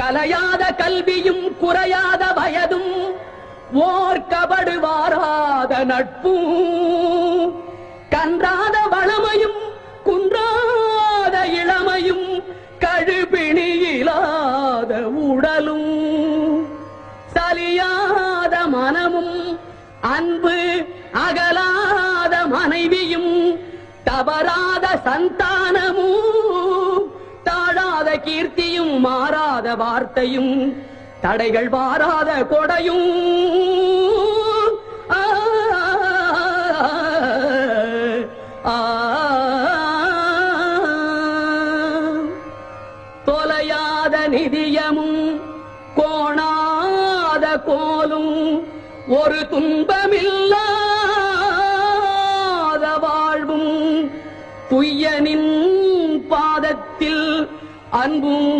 கலையாத கல்வியும் குறையாத வயதும் ஓர் கபடு வாராத நட்பும் கன்றாத வளமையும் குன்றாத இளமையும் கழுபிணியிலாத உடலும் சலியாத மனமும் அன்பு அகலாத மனைவியும் தவறாத சந்தானமும் தாழாத கீர்த்தியும் மாறாத வார்த்தையும் தடைகள் வாராத கொடையும் தொலையாத நிதியமும் கோணாத கோலும் ஒரு துன்பமில்லாத வாழ்வும் துய்யனின் பாதத்தில் அன்பும்